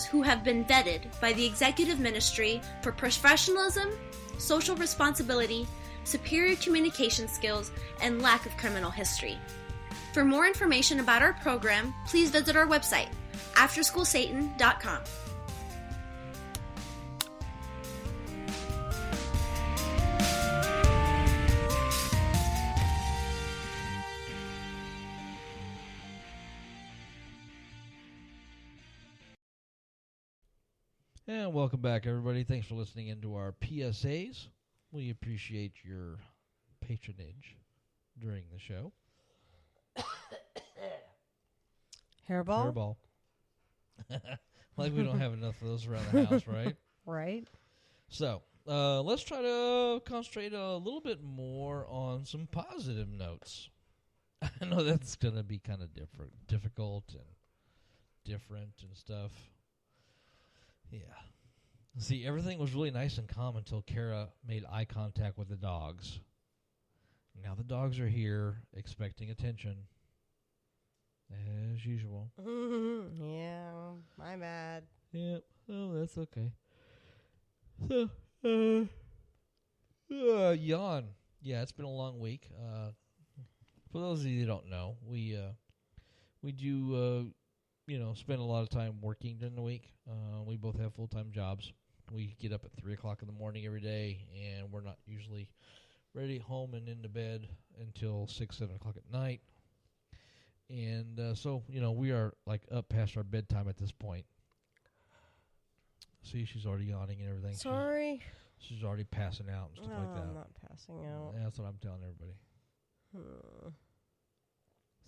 who have been vetted by the Executive Ministry for professionalism, social responsibility, superior communication skills, and lack of criminal history. For more information about our program, please visit our website, afterschoolsatan.com. And welcome back, everybody. Thanks for listening into our PSAs. We appreciate your patronage during the show. Hairball? Like we don't have enough of those around the house, right? Right. So, let's try to concentrate a little bit more on some positive notes. I know that's going to be kind of difficult and different and stuff. Yeah. See, everything was really nice and calm until Kara made eye contact with the dogs. Now the dogs are here, expecting attention. As usual. Yeah, my bad. Yeah, oh, that's okay. So, yawn. Yeah, it's been a long week. For those of you who don't know, we do, spend a lot of time working during the week. We both have full-time jobs. We get up at 3 o'clock in the morning every day, and we're not usually ready home and into bed until 6, 7 o'clock at night. And so, we are like up past our bedtime at this point. See, she's already yawning and everything. Sorry. She's already passing out and stuff like that. I'm not passing out. That's what I'm telling everybody.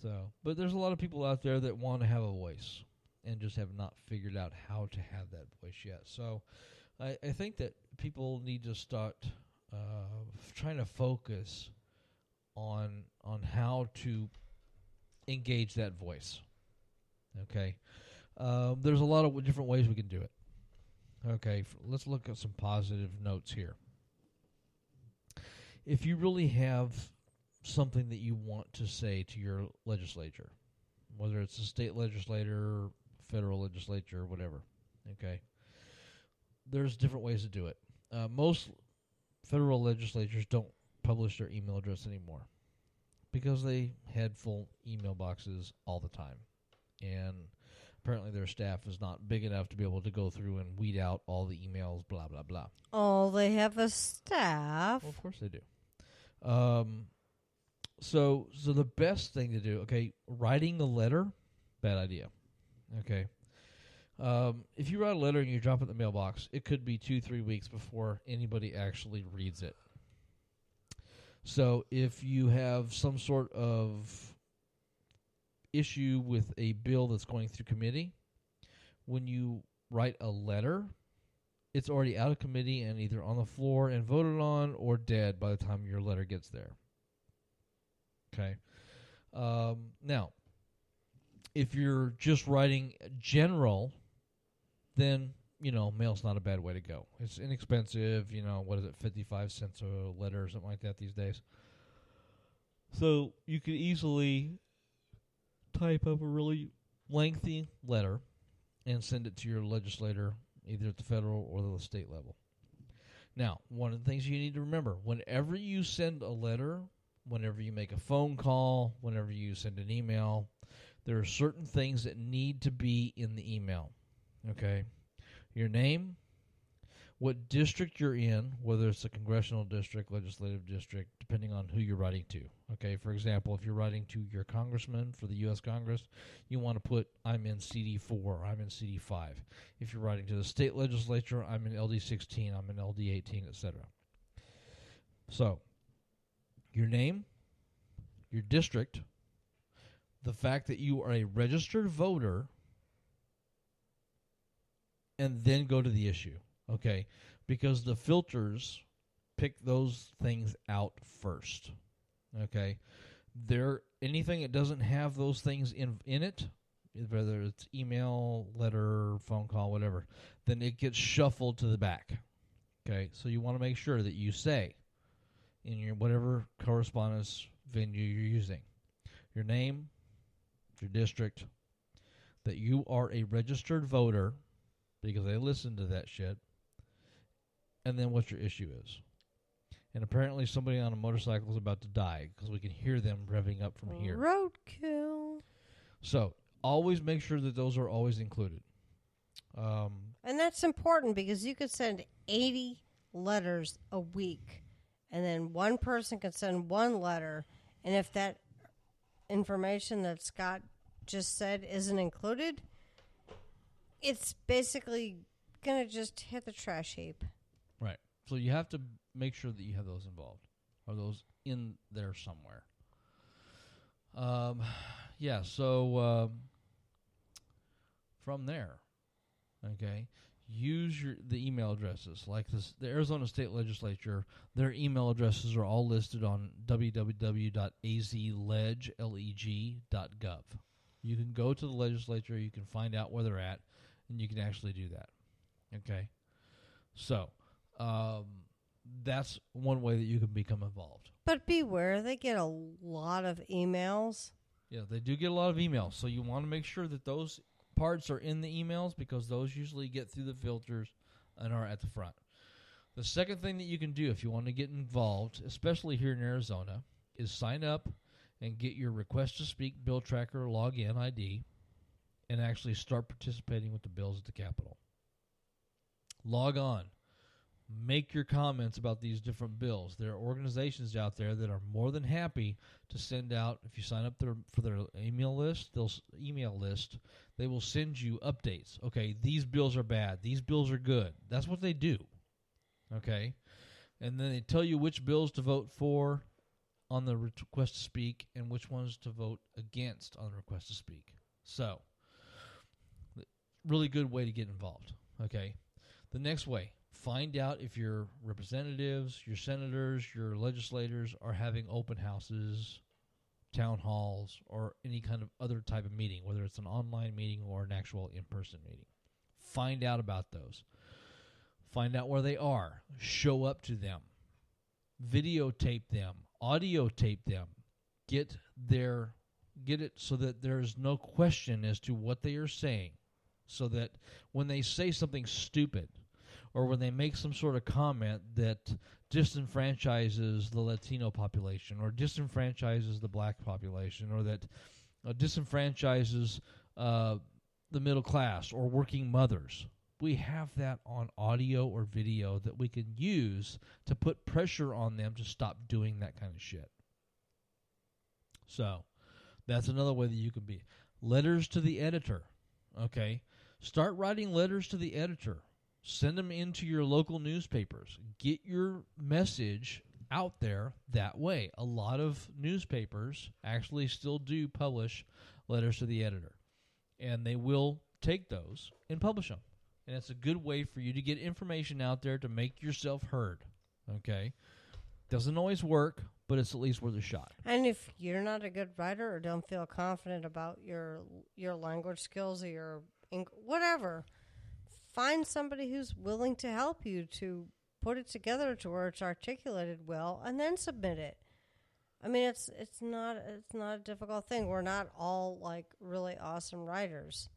So, but there's a lot of people out there that want to have a voice and just have not figured out how to have that voice yet. So, I think that people need to start trying to focus on how to engage that voice. Okay, there's a lot of different ways we can do it. Okay, let's look at some positive notes here. If you really have something that you want to say to your legislature, whether it's a state legislature, federal legislature, whatever, okay, there's different ways to do it. Most federal legislatures don't publish their email address anymore because they had full email boxes all the time. And apparently their staff is not big enough to be able to go through and weed out all the emails, blah, blah, blah. Oh, they have a staff. Well, of course they do. So the best thing to do, okay, writing a letter, bad idea. Okay. If you write a letter and you drop it in the mailbox, it could be 2-3 weeks before anybody actually reads it. So if you have some sort of issue with a bill that's going through committee, when you write a letter, it's already out of committee and either on the floor and voted on or dead by the time your letter gets there. Okay. Now, if you're just writing general, then, mail's not a bad way to go. It's inexpensive, 55 cents a letter or something like that these days. So you could easily type up a really lengthy letter and send it to your legislator, either at the federal or the state level. Now, one of the things you need to remember, whenever you send a letter, whenever you make a phone call, whenever you send an email, there are certain things that need to be in the email. Okay? Your name, what district you're in, whether it's a congressional district, legislative district, depending on who you're writing to. Okay, for example, if you're writing to your congressman for the U.S. Congress, you want to put, I'm in CD4, I'm in CD5. If you're writing to the state legislature, I'm in LD16, I'm in LD18, etc. So, your name, your district, the fact that you are a registered voter, and then go to the issue, okay? Because the filters pick those things out first, okay? Anything that doesn't have those things in it, whether it's email, letter, phone call, whatever, then it gets shuffled to the back, okay? So you want to make sure that you say in your whatever correspondence venue you're using, your name, your district, that you are a registered voter because they listen to that shit, and then what your issue is. And apparently somebody on a motorcycle is about to die because we can hear them revving up from here. Roadkill. So always make sure that those are always included. And that's important because you could send 80 letters a week, and then one person can send one letter, and if that information that Scott just said isn't included, it's basically going to just hit the trash heap. Right. So you have to make sure that you have those involved or those in there somewhere. So from there, okay, use the email addresses. Like the Arizona State Legislature, their email addresses are all listed on www.azleg.gov. You can go to the legislature, you can find out where they're at, and you can actually do that. Okay? So, that's one way that you can become involved. But beware, they get a lot of emails. Yeah, they do get a lot of emails. So you want to make sure that those parts are in the emails because those usually get through the filters and are at the front. The second thing that you can do if you want to get involved, especially here in Arizona, is sign up and get your Request to Speak bill tracker login ID and actually start participating with the bills at the Capitol. Log on. Make your comments about these different bills. There are organizations out there that are more than happy to send out, if you sign up for their email list, they will send you updates. Okay, these bills are bad. These bills are good. That's what they do. Okay? And then they tell you which bills to vote for on the Request to Speak and which ones to vote against on the Request to Speak. So, really good way to get involved. Okay? The next way. Find out if your representatives, your senators, your legislators are having open houses, town halls, or any kind of other type of meeting, whether it's an online meeting or an actual in-person meeting. Find out about those. Find out where they are. Show up to them. Videotape them. Audio tape them. Get it so that there's no question as to what they are saying, so that when they say something stupid, or when they make some sort of comment that disenfranchises the Latino population or disenfranchises the black population or that disenfranchises the middle class or working mothers, we have that on audio or video that we can use to put pressure on them to stop doing that kind of shit. So that's another way that you can be. Letters to the editor. Okay? Start writing letters to the editor. Send them into your local newspapers. Get your message out there that way. A lot of newspapers actually still do publish letters to the editor. And they will take those and publish them. And it's a good way for you to get information out there to make yourself heard. Okay? Doesn't always work, but it's at least worth a shot. And if you're not a good writer or don't feel confident about your language skills or your whatever, find somebody who's willing to help you to put it together to where it's articulated well, and then submit it. I mean, it's not a difficult thing. We're not all like really awesome writers,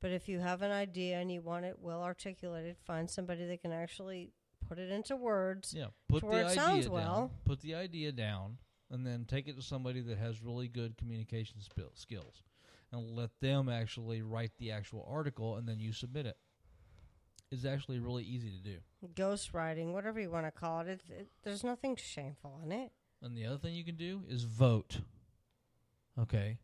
but if you have an idea and you want it well articulated, find somebody that can actually put it into words. Yeah, put to the where it idea sounds down. well. Put the idea down, and then take it to somebody that has really good communication skills, and let them actually write the actual article, and then you submit it. Is actually really easy to do. Ghostwriting, whatever you want to call it, there's nothing shameful in it. And the other thing you can do is vote. Okay?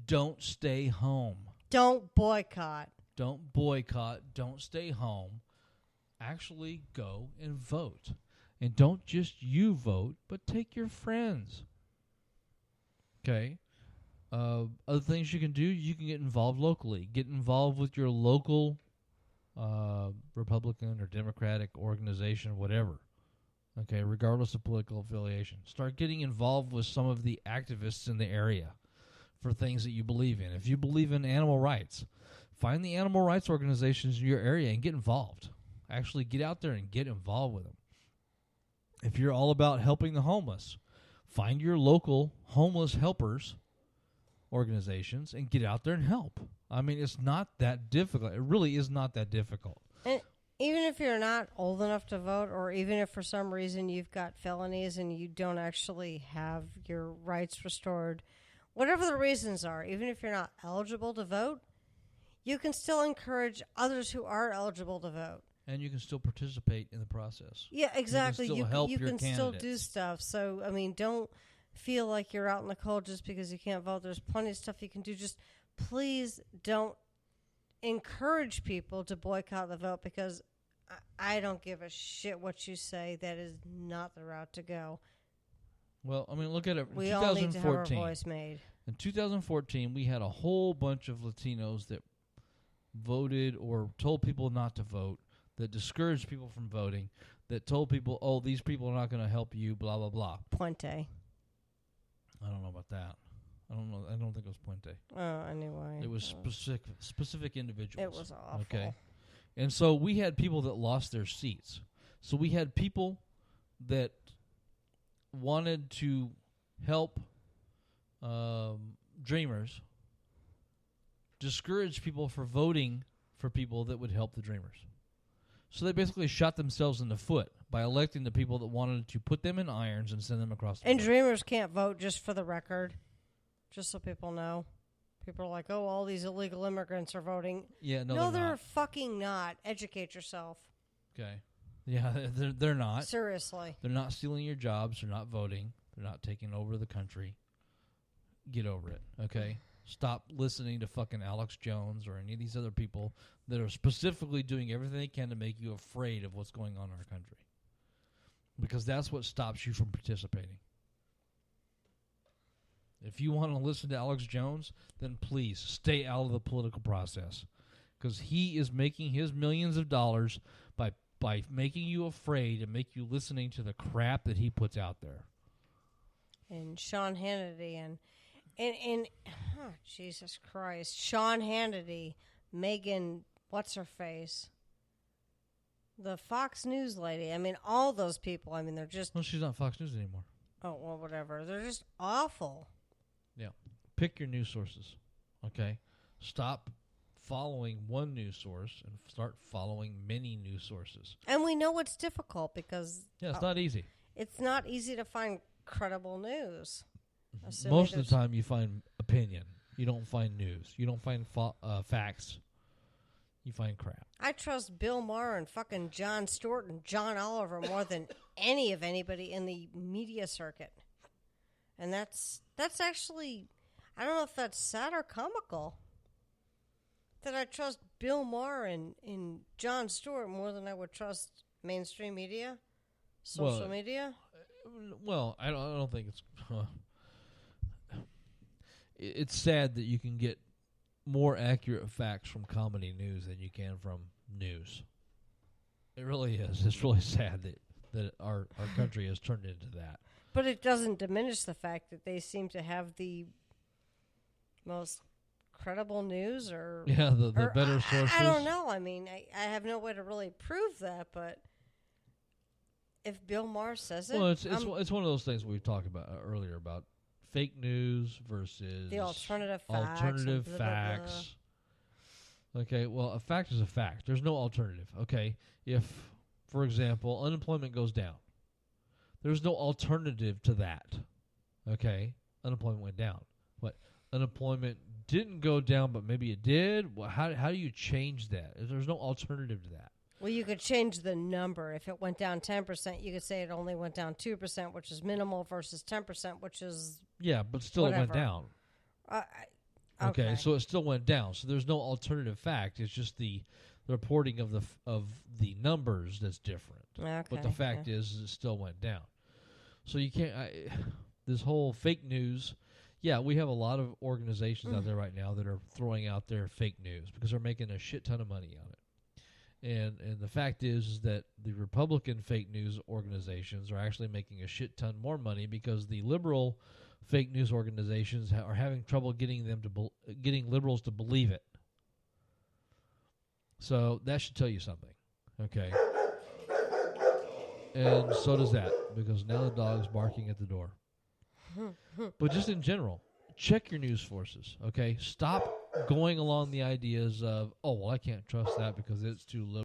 Don't stay home. Don't boycott. Don't boycott. Don't stay home. Actually go and vote. And don't just you vote, but take your friends. Okay? Other things you can do, you can get involved locally. Get involved with your local Republican or Democratic organization, whatever. Okay, regardless of political affiliation. Start getting involved with some of the activists in the area for things that you believe in. If you believe in animal rights, find the animal rights organizations in your area and get involved. Actually get out there and get involved with them. If you're all about helping the homeless, find your local homeless helpers organizations and get out there and help. I mean, it's not that difficult. It really is not that difficult. And even if you're not old enough to vote, or even if for some reason you've got felonies and you don't actually have your rights restored, whatever the reasons are, even if you're not eligible to vote, you can still encourage others who are eligible to vote. And you can still participate in the process. Yeah, exactly. You can still help your can still do candidates. stuff. So, I mean, don't feel like you're out in the cold just because you can't vote. There's plenty of stuff you can do. Just please don't encourage people to boycott the vote, because I don't give a shit what you say. That is not the route to go. Well, I mean, look at it. In We all need to have our 2014, voice made. in 2014, we had a whole bunch of Latinos that voted or told people not to vote, that discouraged people from voting, that told people, oh, these people are not going to help you, blah, blah, blah. Puente. I don't know about that. I don't know. I don't think it was Puente. Oh, anyway. It was specific individuals. It was awful. Okay. And so we had people that lost their seats. So we had people that wanted to help Dreamers discourage people for voting for people that would help the Dreamers. So they basically shot themselves in the foot by electing the people that wanted to put them in irons and send them across the And board. Dreamers can't vote, just for the record, just so people know. People are like, oh, all these illegal immigrants are voting. Yeah, no, No, they're they're not. fucking not. Educate yourself. Okay. Yeah, they're not. Seriously. They're not stealing your jobs. They're not voting. They're not taking over the country. Get over it, okay? Stop listening to fucking Alex Jones or any of these other people that are specifically doing everything they can to make you afraid of what's going on in our country. Because that's what stops you from participating. If you want to listen to Alex Jones, then please stay out of the political process. Because he is making his millions of dollars by making you afraid and make you listening to the crap that he puts out there. And Sean Hannity and oh, Jesus Christ, Sean Hannity, Megan, what's her face, the Fox News lady. I mean, all those people. I mean, they're just, Well, she's not Fox News anymore. oh well, whatever. They're just awful. Yeah. Pick your news sources, okay? Stop following one news source and start following many news sources. And we know it's difficult because Yeah, it's not easy. it's not easy to find credible news. Assuming Most of there's- the time you find opinion. You don't find news. You don't find facts. You find crap. I trust Bill Maher and fucking Jon Stewart and John Oliver more than anybody in the media circuit. And that's actually, I don't know if that's sad or comical, that I trust Bill Maher and Jon Stewart more than I would trust mainstream media, social media. Well, I don't think it's. It's sad that you can get more accurate facts from comedy news than you can from news. It really is. It's really sad that our country has turned into that. But it doesn't diminish the fact that they seem to have the most credible news, or Yeah, the or better sources. I don't know. I mean, I have no way to really prove that, but if Bill Maher says it, Well, it's one of those things we talked about earlier about fake news versus the alternative facts. alternative and blah, blah, blah. facts. Okay, well, a fact is a fact. There's no alternative. Okay, if, for example, unemployment goes down, there's no alternative to that. Okay, unemployment went down. What? Unemployment didn't go down, but maybe it did. Well, how do you change that? There's no alternative to that. Well, you could change the number. If it went down 10%, you could say it only went down 2%, which is minimal, versus 10%, which is Yeah, but still it went Whatever. down. okay. Okay, so it still went down. So there's no alternative fact. It's just the reporting of the numbers that's different. Okay, But the fact is it still went down. So you can't. This whole fake news. Yeah, we have a lot of organizations out there right now that are throwing out their fake news because they're making a shit ton of money on it. And the fact is that the Republican fake news organizations are actually making a shit ton more money because the liberal fake news organizations are having trouble getting them to getting liberals to believe it. So that should tell you something, okay? And so does that, because now the dog's barking at the door. But just in general, check your news sources, okay? Stop going along the ideas of, oh, well, I can't trust that because it's too liberal.